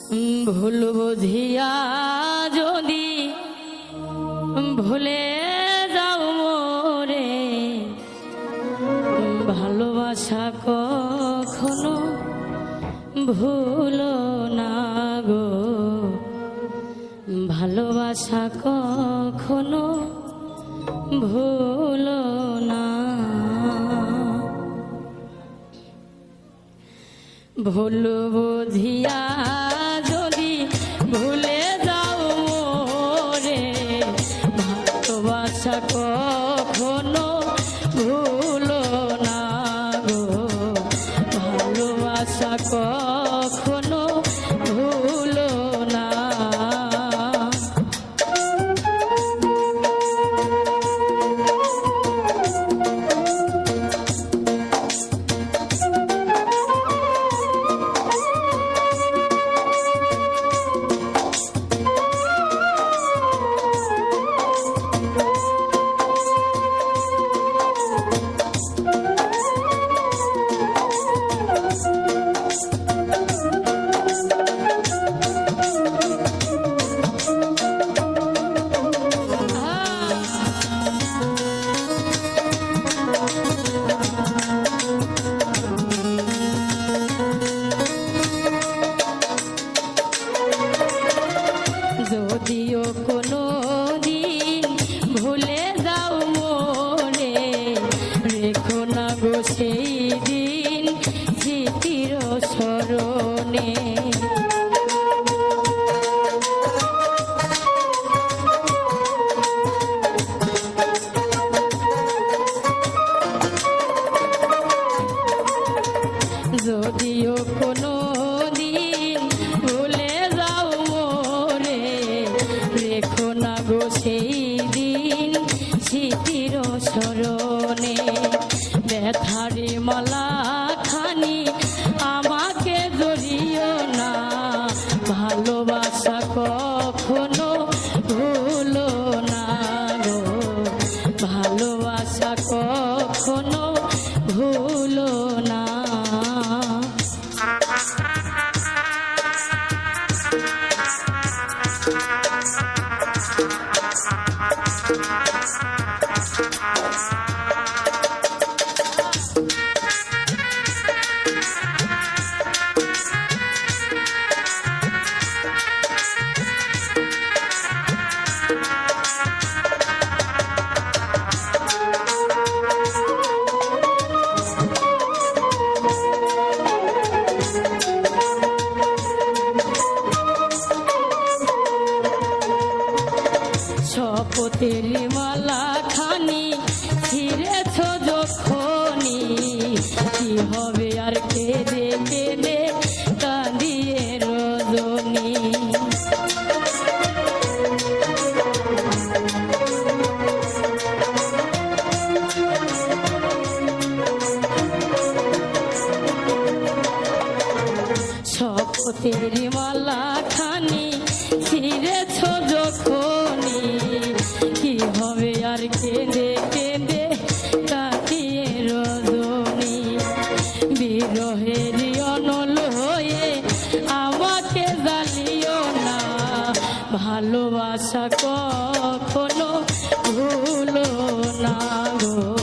ভুল বুঝিয়া যদি ভুলে যাও মোরে, ভালোবাসা কখনো ভুলো না গো, ভালোবাসা কখনো ভুলো না। ভুল বুঝিয়া যদি ভুলে যাও মোরে, ভালোবাসা কখনো ভুলো না গো, ভালোবাসা কখনো ভুলো না। যদিও কোনো দিন ভুলে যাও মোরে, রেখো না গো সেই দিন স্মৃতির স্মরণে। যদিও কোনো দিন ভুলে যাও মোরে, রেখো না গো সেই দিন স্মৃতির স্মরণে। ব্যথারে মালা খানি আমাকে জড়িও না, ভালোবাসা কখনো ভুলো না গো, ভালোবাসা কখনো ভুলো না। শপথের মালা খানি ছিঁড়েছ যখনি, কি হবে আর কেঁদে কেঁদে কাঁদিয়ে রজনী। শপথের মালা খানি ছিঁড়েছ যখনি, কি হবে আর কেঁদে কেঁদে কাটিয়ে রজনী। বিরহের অনল হয়ে আমাকে জ্বালিও না, ভালোবাসা কখনো ভুলো না গো।